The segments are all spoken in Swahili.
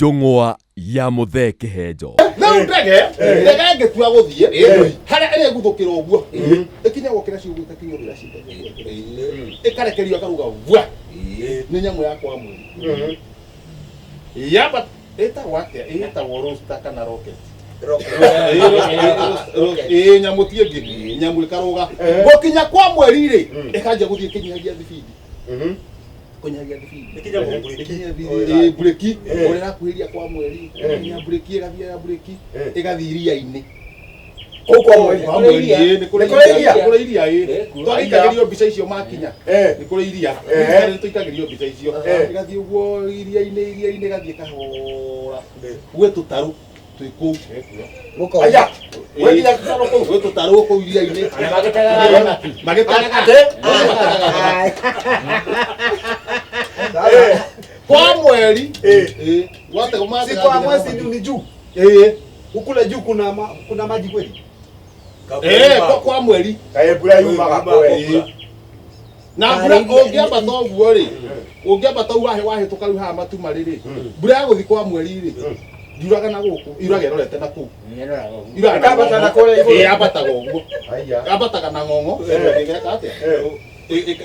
Njung'wa ya Mbwe Kihenjo. No ndege ngetua guthie haria ere guthukira uguo ikinya gukira ciugo itakinyo rira cinde ikarekerio akaruga vwa ni nyamu yakwa mwiri yaba eta wake eta worosta kana rocket nyamu tiegi nyamu ikaruga gukinya kwa mweri ri ikanja guthie kinyagia thibidi kunyagia thibidi ikinya breki urira kuhiria kwa mweri nya breki igathia breki igathiria ini kwa mweri ni kureiria twikagirio mbica icio makinya ni kureiria ni twikagirio mbica icio igathie uguo iria-ini gathie kahora gwe tutaru twiku aya wedia tutaru ko gwe tutaru ko iria-ini magitaga kwa mweri wate kama si kwa mwezi ni juu ukule juu kuna maji kweli kwa mweri bura yumaga kweli na bura ungiamba to guo ri ungiamba to wahe tukaru ha matu mariri bura guthi kwa mweri ri ndiraga na guku irage rorete na ku iraga abata na kore abata gugu abata kana ngongo ngeka atia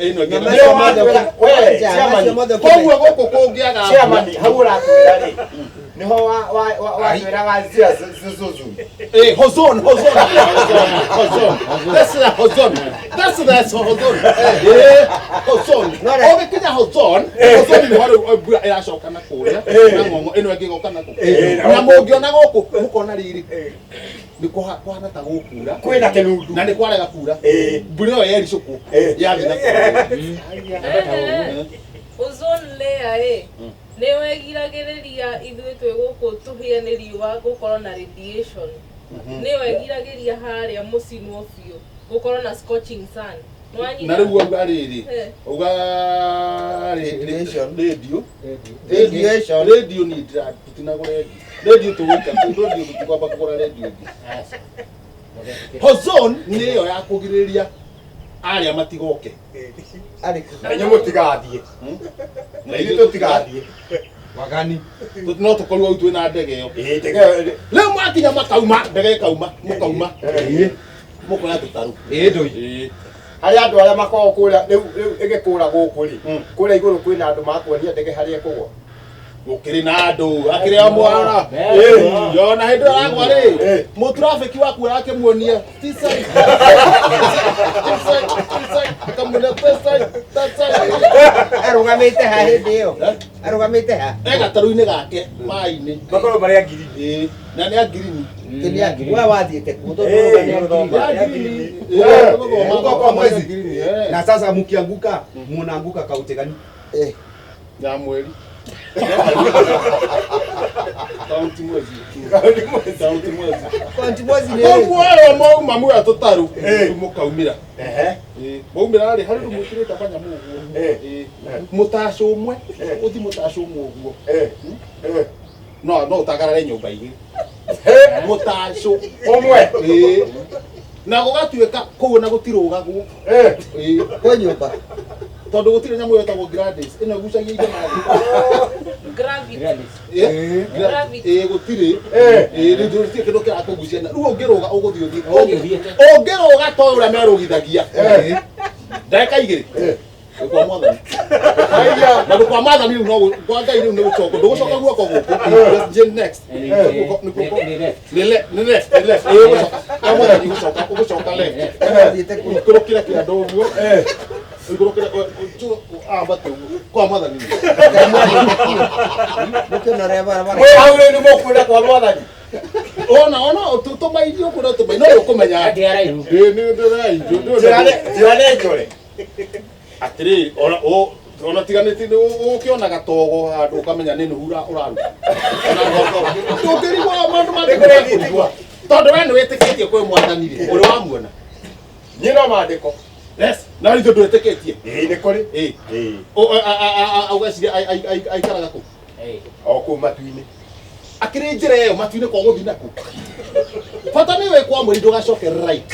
ino kwa guku kungiaga chairman haura kwirari niho wa twiraga zia zuzu hozon that's hozon oge kinya hozon ni haro irashoka na kuria na ngongo ino ngigoka na ku na mungiona guku mukona riri niko kwana ta gukura kwina kenundu na ni kwarega kura mburi yo yeri cuku yathi na ozone layer ni wegiragiriria ithuĩ twĩ gũkũ tũhĩa nĩ riũa gũkorwo na radiation ni wegiragiriria harĩa mũcinwo biũ gũkorwo na scorching sun na rĩu uga rĩrĩ uga radio ni tutinagũra radio tũgũika radio tũkwamba kũgũra radio ozone nĩ yo ya kũgirĩrĩria aria matigoke na nyamu tigathie na ithu tutigathie wagani no tukorwo utwe na ndege yo ndege leo mwakinya makauma ndege kauma mukauma mukoya tutaru ndoi hari andu aria makoo kuria riu igikura guku ri kuria iguru kwina andu makuonia ndege haria kugwa gukiri na andu akiri amwana yona hindu aragwa ri mu traffic waku yake muonia tisa kamuna tesa arugamite ha hindi iyo arugamite ha gataru-ini gake mai-ini makoro maria ngiri na ni agirini we wathiite ku na sasa mkianguka munaanguka kautegani ya mweri kaunti mwezi mwero mauma mwa tutaru mukaumira maumira ari hari rumukirita banya muguo mutasho umwe uthi mutasho umwe uguo no utagarare nyumba igiri mutasho umwe na gugatuika kuo na gutirugagwo kwa nyumba tondu gutire nyamu yetagwo gradis ino gucagia inde gravity gutire ndu tie kindu kira kugucia na ruo ngiruga uguthio ungiruga to ura merugithagia ndeka igiri kwa mwathani na kwa mwathani no kwa ngai riu ni gucoka ndugucoka guoko guku next left kwa mwathani gucoka left kurukira kia ndoguo igurukira batu kwa mwathani mukena reba we haure ni mukura kwa mwathani ona tumairio kuna tumai no ukumenya ndi araihu ni tirane njore atiri ona tiganiti ukiona gatogo handu ukamenya ni nuhura uraruta ndungirigwa mandu mandikwa tondu we ni witikitie kwi mwathani ri uri wamuona nyina mandiko yes na ri tondu witikitie ni kuri augaciri aikaraga ku oku matu-ini akiri njira iyo matu-ini kwa guthi naku fata ni we kwa mwiri ndugacoke right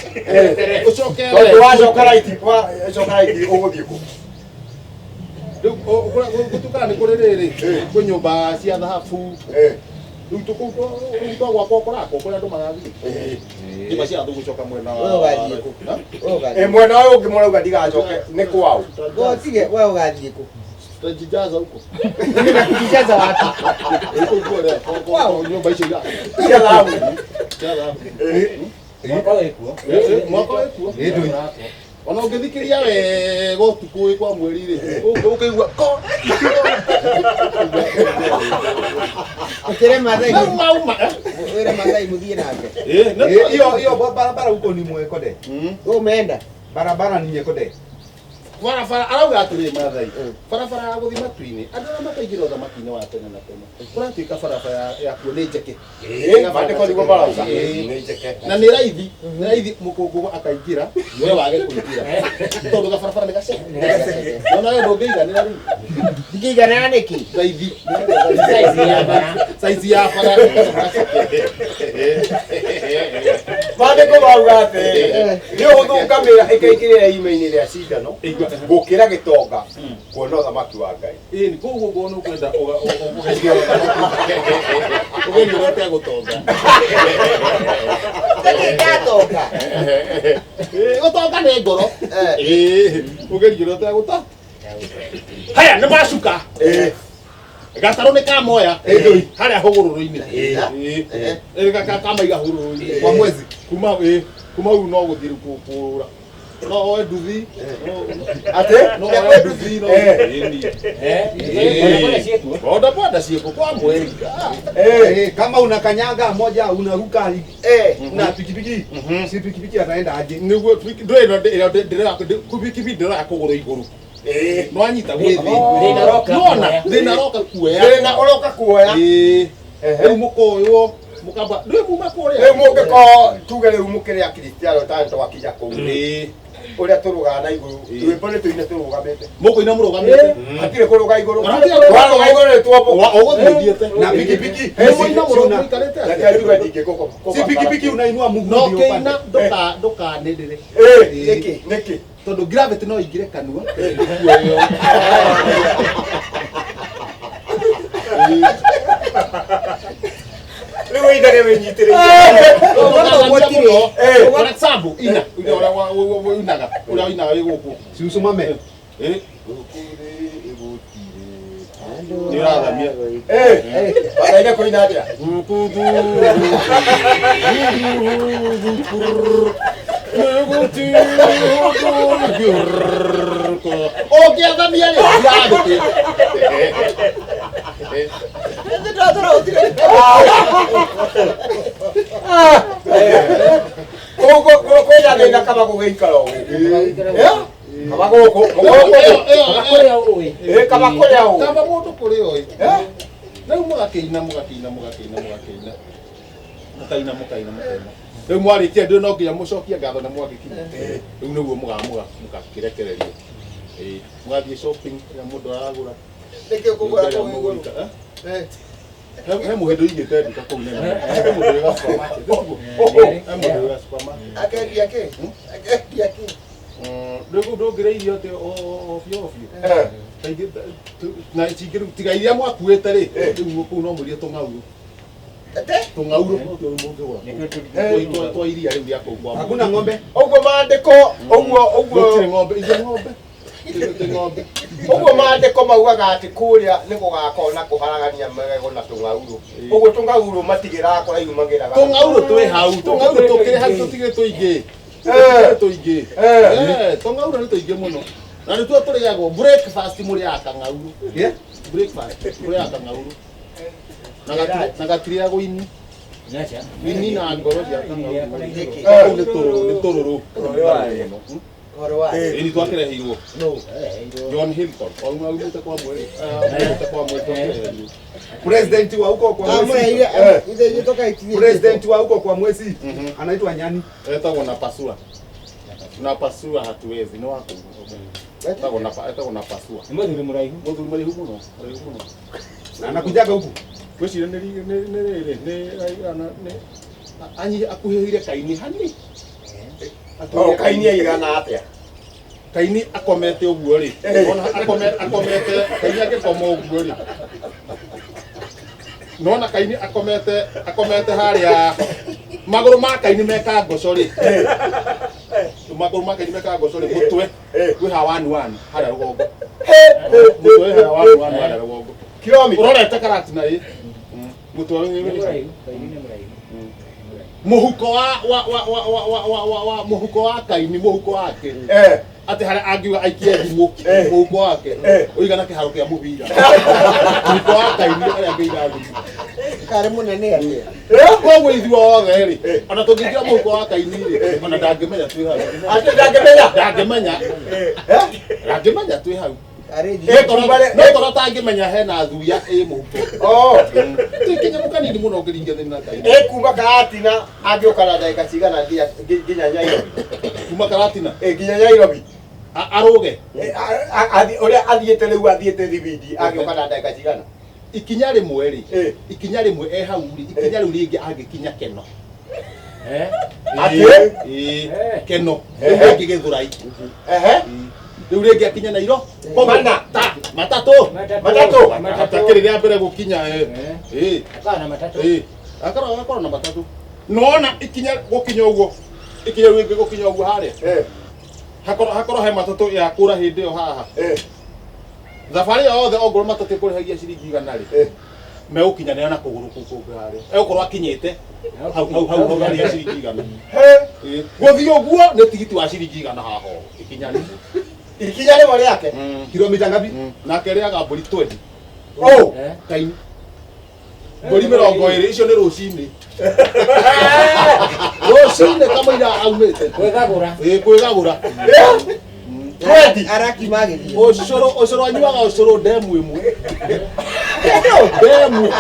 ucoke wa coka right uguthie ku Riu gutukana ni kuri riri kwi nyumba cia thahabu riu twagwakwo korako kuria andu magathii nyumba cia thugu coka mwena mwena uyu ungi murauga ndigacoke ni kwao Ngotige wewe ugathiĩ kũ? tutajijaza huko Kujijaza wapi? kwao nyumba icio cia thahabu mwaka wekuo ona ungithikiria wega utuku kwa mweri ri ukigua ko Ukire mathai. mauma Wĩra mathai mũthiĩ nake. Hiyo barabara huko ni mwekode. Umeenda? Barabara ni nyekode. barabara arauga atiri mathai barabara ya guthi matu-ini andu arĩa makaingĩra ũthamaki-inĩ wa tene na tene kũratuĩka barabara ya kuo nĩ njeke mandĩko nĩguo marauga na nĩ raithi mũkũngũ akaingĩra we wage kũingĩra tondũ gabarabara nĩ gaceke ona we ndũngĩiganĩra rĩu Ndingĩiganĩra nĩkĩ? raithi saizi ya bara mandĩko marauga atĩ nĩ ũhũthũ ngamĩra ĩkaingĩrĩra ime-inĩ rĩa cindano gũkĩra gĩtonga kuona ũthamaki wa Ngai. Ni koguo ngona ukwenda ugeria ugeria gutonga Ndingĩgatonga. gutonga nĩ ngoro ugeria gutonga haya nĩ macuka gatarũ nĩ kamoya harĩa hũgũrũrũ-inĩ kamaiga hũgũrũrũ-inĩ Kwa mwezi. kuma rĩu no gũthiĩ kũra no oe nduthi Atĩ? no oe nduthi no boda ciĩkuo kwa mweri Kama unakanyaga moja unaruka na pikipiki. Si pikipiki ataenda aje. nĩguo pikipiki ndĩrakũgũrũ igũrũ no anyita gwĩ thĩ nona thĩna roka kuoya Thĩna ũroka kuoya rĩu mũkoywo mũkamba rĩu muma kũrĩa rĩu mũngĩkorwo tuge rĩu mũkĩrĩ akristiano tani twakinya kũu ũrĩa tũrũgaga na igũrũ rwĩmbo nĩ tũine tũrũgamĩte mũkũina mũrũgamĩte hatirĩ kũrũga igũrũ Twarũga igũrũ nĩ twambũka ũgũthiĩte Na pikipiki. mũkũina mũrũgamĩte na kĩruga ndingĩkũka Si pikipiki unainua mguu no ndio upande. kĩina ndũkanĩrĩre nĩkĩ tondũ gravity no ingĩre kanua rĩu ithare wĩnyitĩrĩire for example ina ũrĩa wĩinaga wĩ gũkũ Si usumame. nĩ ũrathamia wanaine kũina atĩa ũngĩathamia rĩ kwĩna thĩna kama gũgĩikara ũguo kama gũkũ kama kũrĩa ũũ kamba mũndũ kũrĩa ũĩ rĩu mũgakĩina rĩu mwarĩkia ndĩ no nginya mũcokie ngatho na mwagĩkinya rĩu nĩguo mũgakĩrekererio mũgathiĩ shopping ya mũndũ aragũra nĩkĩ kũgũra kũu igũrũ he mũhĩndũ igĩte nduka kũu nene he mũndũ wĩga supermarket he mũndũ wĩga supermarket akendia kĩ akendia kĩ rĩu ndũngĩrĩa irio atĩ ofio na tiga iria mwakuĩte rĩ rĩu kũu no mũrie tũng'aurũ tũng'aurũ twa iria rĩu rĩa kũu kwa Hakuna ng'ombe. ũguo mandĩko ũguo gũtirĩ ng'ombe icio ng'ombe ũguo mandĩko maugaga atĩ kũrĩa nĩ gũgakorwo na kũharagania magego na tũng'aurũ ũguo tũng'aurũ matigĩraga kũrĩa yumagĩraga tũng'aurũ twĩ hau tũng'aurũ tũkĩrĩ hau tũtigĩ tũingĩ tũng'aurũ nĩ tũingĩ mũno na nĩtuo tũrĩagwo breakfast mũrĩaga kang'aurũ breakfast mũrĩaga kang'aurũ na gatirĩagwo ini na ngoro cia kang'aurũ nĩ tũrũrũ ni twakireheirwo John Hilton aumĩte kwa mweri President wa huko kwa mwezi. President wa huko kwa mwezi anaitwa Nyani. etagwo na pasua hatuwezi ni wako etagwo na pasua mũthuri mũraihu mũno Na anakujaga huku. gwĩciria nĩ akuhĩrĩire kaini hani kaini aigana atĩa kaini akomete uguo ri ona akomete kaini agikoma uguo ri nona kaini akomete haria maguru ma kaini meka ngoco ri maguru ma kaini meka ngoco ri mutwe wi hawani wani haria rugongo mutwe haria wani haria rugongo kilomita urorete karatina ri mutwe wi muhuko wa muhuko wa kaini muhuko wake ati haria angiuga aikie thimu muhuko wake uigana kiharo kia mubira muhuko wa kaini haria angiuga thimu kare munene ati koguo ithuothe ri ona tungĩingĩra muhuko wa kaini ri ona ndangĩmenya twĩ hau ati ndangĩmenya twĩ hau kare no toro tangĩmenya hena thuya ĩ muhuko tũkinya mũkanini mũno ũngĩringithania na kaini kuma karatina angĩũka na ndagĩka cigana nginya Nairobi kuma karatina nginya Nairobi aruge ũrĩa athiĩte rĩu athiĩte thibindi angĩũka na ndagĩka cigana ikinya rimwe ri ikinya rimwe hau ri ikinya riu ringi angikinya keno keno ringi githurai riu ringi akinya nairo matatu atakiri ria mbere gukinya akara na matatu nona ikinya gukinya uguo ikinya ringi gukinya uguo haria hakoro he matatu ya kura hindi yo haha thabari yothe ongorwo matatu kurihagia ciringi 100 ri megukinyanira na kuguru kuku haria egũkorwo akinyite hau haria ciringi 100 guthii uguo ni tigiti wa ciringi 100 haho ikinya rĩmwe rĩake kilomita ngapi nake riaga mbũri 20 kaini mbũri 20 icio nĩ rũcinĩ kamũira aumĩte kwĩgagũra araki magithie ucoro anyuaga ucoro demu imwe demu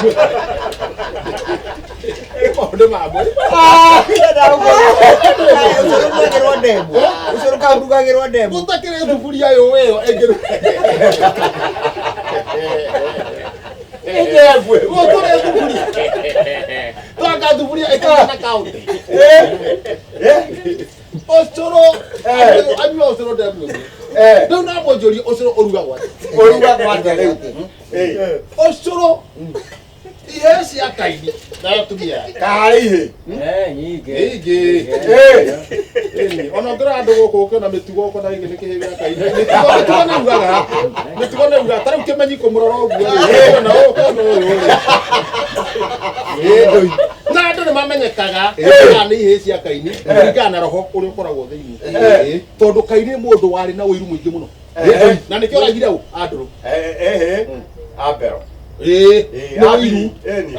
maundu mamwe ucoro demu ucoro kaurugagirwo demu utakire thuburia yo weyo engero Mbwe utore thuburia twaka thuburia ikana kaunti ucoro anyua ucoro demu imwe no na bonjori ucoro urugagwa rĩu ucoro ihe cia kaini na tumia karĩ nyingi ona ngora andu guku ukiona mitugo uko na gigi ni kihibia kaini mitugo ne uga tari ukimenyi kumurora uguo na uko na andu ni mamenyekaga ni ihe cia kaini ringana na roho uri ukoragwo thiini tondu kaini mundu wari na uiru muingi muno na nikio ragire u anduru abero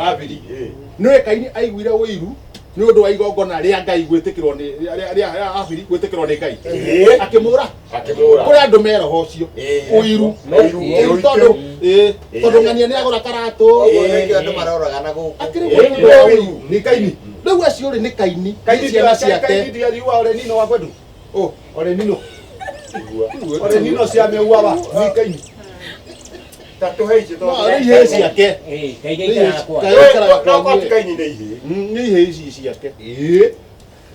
abiri no kaini aiguire uiru ni undu wa igongona ria ngai gwitikirwo ni ria abiri gwitikirwo ni ngai akimura kuri andu meroho ucio uiru tondu ng'ania ni agura karatu andu maroraga na guku ni kaini riu acio ri ni kaini ciana ciake ore nino wa kwetu ore nino cia meuawa ni kaini tatu heici to ihe ciake kaini nĩ ihe ici ciake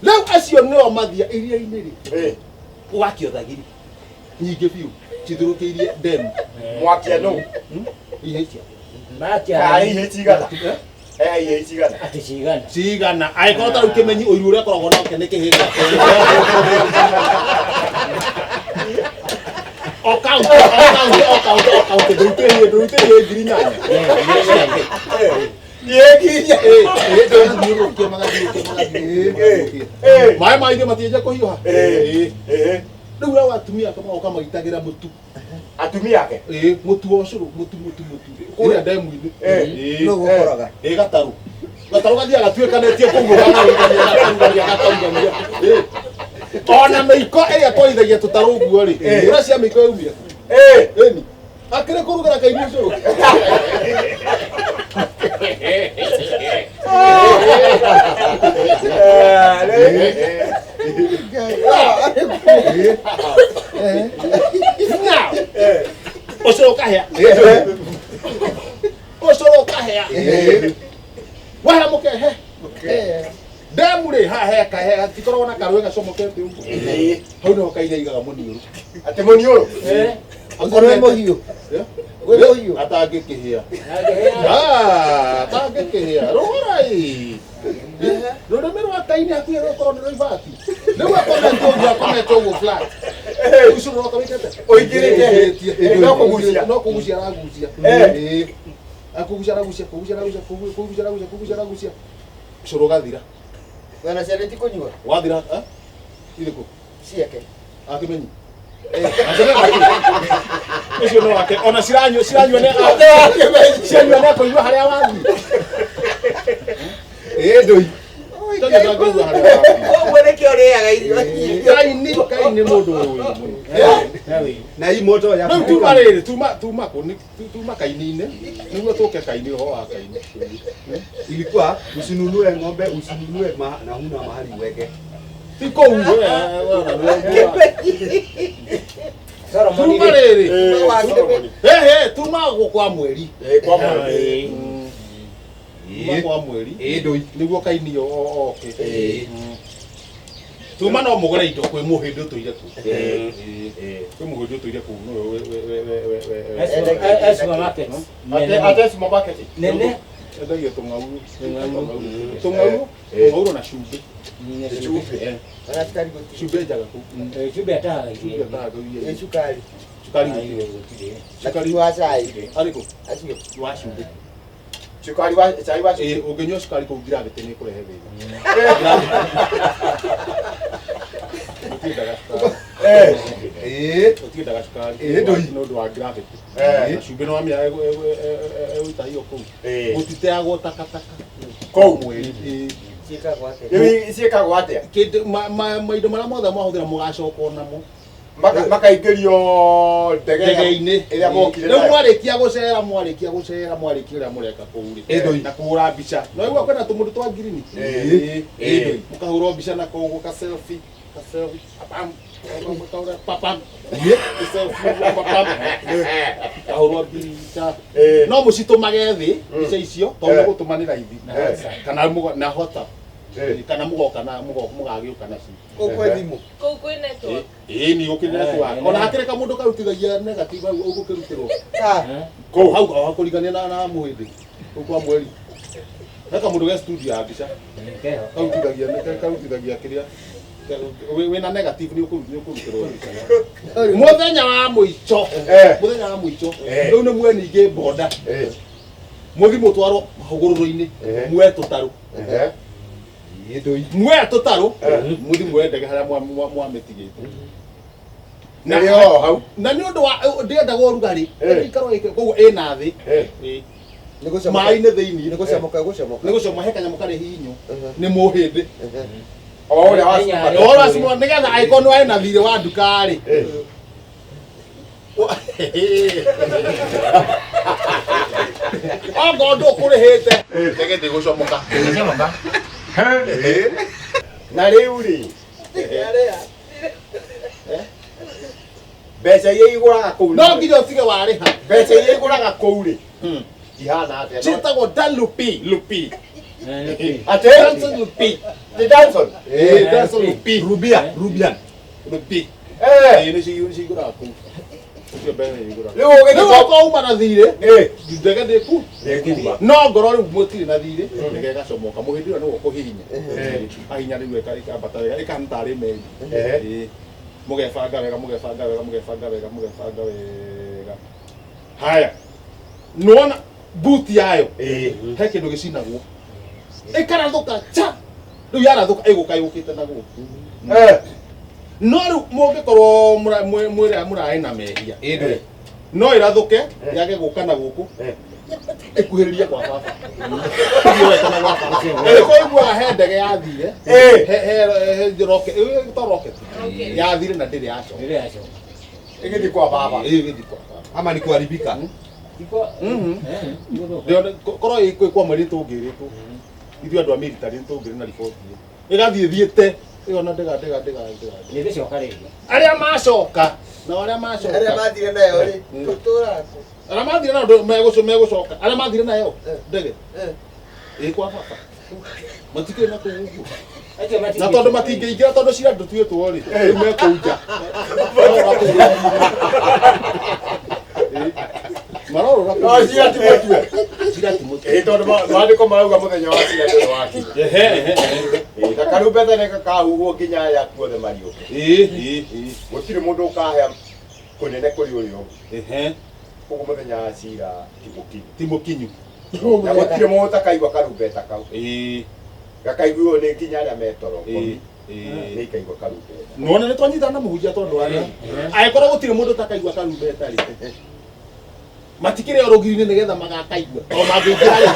riu acio nĩo mathia iria-inĩ ri ũgakiothagiria nyingĩ biũ cithurukiirie demu mwakia no ihe ciake ihe cigana cigana angĩkorwo tarĩu kĩmenyi ũiru ũrĩa akoragwo nake nĩ kĩhĩnga okaunti ndũrutĩrie ngiri 8 maĩ maingĩ matienje kũhiũha rĩu rĩu atumia magoka magĩitagĩra mũtu atumia ake mũtu wa ũcũrũ mũtu kũrĩa ndemu-inĩ no gukoraga gataru gathiaga gatuĩkanĩtie kũguo gatarugania ona mĩiko ĩrĩa twaithagia tũtarũ ũguo rĩ ũrĩa cia mĩiko yaumire ĩni akĩrĩ kũrugĩra kaini ũcũrũ ũcũrũ kahĩa ũcũrũ kahĩa wahe mũkehe demu rĩ hahe kahe hatikoragwo na karũĩ gacomokete ũguo hau nĩho kaini aigaga mũniũrũ ate monioro Okorwo mũhiũ. Wĩ mũhiũ. Atangĩkĩhĩa. Atangĩkĩhĩa. Rũrai. Rũrĩmĩ rwa Kaini hakuhĩ rũkorwo nĩ rũibati. Rĩu akomete ũguo flat. Ucio no kamĩkete. Oingĩrĩte. No kũgucia. No kũgucia aragucia. Akugucia aragucia. Cũrũ gathira. Wena ciana itikũnyua. Wathira, irĩkũ? Ciake. Akĩmenyi. Ucio no wake. Ona ciranyua nĩ ciranyua nĩ kũigua harĩa wathiĩ. Ndũi. Ũguo nĩkĩo ũrĩaga irio nyingĩ. Kaini mũndũ ũyũ. Na hii moto ya Rĩu tuma rĩrĩ, tuma Kaini-inĩ nĩguo tũke Kaini roho wa Kaini. ilikuwa usinunue ng'ombe, usinunue na huna mahali uweke. Tiko uwe. Tuma rĩrĩ. Tuma kwa mweri. Kwa mweri. Kwa mweri. Ndũi. Nĩguo Kaini oke. Tuma no mũgũre indo kwĩ mũhĩndĩ ũtũire kũ. Kwĩ mũhĩndĩ ũtũire kũ supermarket. Ate supermarket. Nene. Endagia tũng'aurũ. Tũng'aurũ na cumbĩ. Ona cukari gũtirĩ. Cumbĩ njaga kũ. Cumbĩ ataga Cumbĩ ataga iria. Cukari. Cukari gũtirĩ. Cukari wa cai. Arĩkũ? Acio. Wa cumbĩ. Cukari wa chai wa Ũngĩnyua cukari kũu ngirathi nĩ kũrehe thĩna. Ũtiendaga cukari. Ũtiendaga cukari. Nĩ ũndũ wa gravity. Na cumbĩ no wamĩa egũitahio kũu. Gũtiteagwo takataka. Kũu mweri. Ciĩkagwo atĩa? Rĩu ciĩkagwo atĩa? Kĩndũ maindo marĩa mothe mwahũthĩra mũgacoka namo. Makaingĩrio ndege-inĩ ĩrĩa mokire rĩu mwarĩkia gũcera mwarĩkia ũrĩa mũreka kũu rĩ na kũhũra mbica no igua kwĩna tũmũndũ twa ngirini mũkahũrwo mbica na kũu ka selfie papam kahũrwo mbica no mũcitũmage thĩ mbica icio tondũ gũtũma nĩ raithi kana na hota kana mũgoka na mũgagĩũka nacio Kũu thimũ. Kũu kwĩ network. Nĩ gũkĩrĩ network ona hakĩrĩ kamũndũ karutithagia negative hau ũgũkĩrutĩrwo kũu hau kũringania na mũhĩndĩ kũu kwa mweri na kamũndũ ge studio ya mbica karutithagia kĩrĩa wĩna negative nĩ ũkũrutĩrwo mũthenya wa mũico rĩu nĩ muoe ningĩ bonda mũthi mũtwarwo hũgũrũrũ-inĩ muoe tũtarũ muoe tũtarũ mũthi muoe ndege harĩa mwamĩtigĩte na nĩ ũndũ wa ndĩendaga ũrugarĩ ĩikarwo koguo ĩna thĩ maĩ-inĩ thĩinĩ nĩ gũcamũka he kanyamũ karĩ hihinywo nĩ mũhĩndĩ ũrĩa wacimwo nĩgetha angĩkorwo nĩ warĩ na thirĩ wa nduka-rĩ ongorwo ndũkũrĩhĩte ndege ndĩgũcomoka na rĩu rĩ mbeca iria igũraga kũu no nginya ũtige warĩha mbeca iria igũraga kũu rĩ ihana atĩa ciĩtagwo dalupi atĩ Danson lupi nĩ Danson Danson lupi Rubian. lupi nĩ cigũraga kũu ũcio mbere nĩ igũraga rĩu ũgĩthiĩ ũgĩthiĩ uma na thirĩ ndege ndĩku no ngoro rĩu mũtirĩ na thirĩ ndege ĩgacomoka mũhĩndĩ ũyũ nĩguo kũhihinya ahinya rĩu ĩkambata wega ĩkahana tarĩ meri mũgebanga wega haya nĩwona buti yayo he kĩndũ gĩcinagwo ĩkarathũka cha rĩu yarathũka ĩgũka yũkĩte na gũkũ no rĩu mũngĩkorwo mũraĩ na mehia no ĩrathũke yage gũka na gũkũ ĩkuhĩrĩrie kwa baba ĩiguaga he ndege yathire he rocket yathire na ndĩrĩ yacoka ĩgĩthiĩ kwa baba Ama ni kuharibika. korwo ĩkwĩkwo mweri tũngĩrĩtwo ithuĩ andũ a military nĩtũngĩrĩ na riboti ĩgathiĩ thiĩte ĩyo na ndega arĩa macoka nao arĩa macoka Arĩa mathire nayo rĩ tũtũra kũ. arĩa mathire nayo megũcoka arĩa mathire nayo ndege ĩ kwa baba matikĩrĩ na kũu ũguo na tondu matingĩingĩra tondu cira ndũtuĩtwo rĩ rĩu mekũnja marorora No, cira ti mũtue. Tondũ maandĩko marauga mũthenya wa cira ndũrĩ wakinya. Na karumbeta nĩ gakahuhwo nginya aya kuothe mariũke. Gũtirĩ mũndũ ũkahea kũnene kũrĩ ũrĩa ũngĩ. Koguo mũthenya wa cira ti mũkinyu. Na gũtirĩ mũndũ ũtakaigua karumbeta kau. Gakaiguo nĩ nginya arĩa metoro. Nĩ ikaigua karumbeta. nona nĩ twanyitana na mũhunjia tondũ arĩa angĩkorwo gũtirĩ mũndũ ũtakaigua karumbeta rĩ matikĩrĩ o rũgiri-inĩ nĩgetha magakaigua o mangĩingĩra rĩ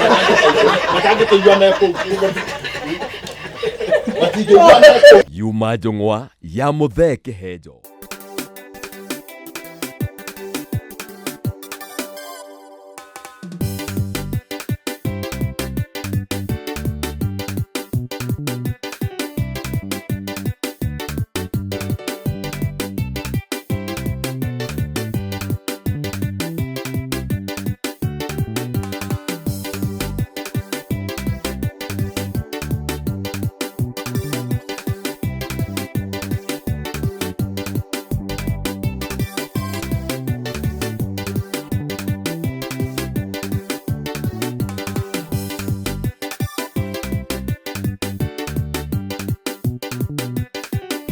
matangĩkĩigua mekũu matingĩigua mekũu Yuma njũng'wa ya mũthee Kihenjo.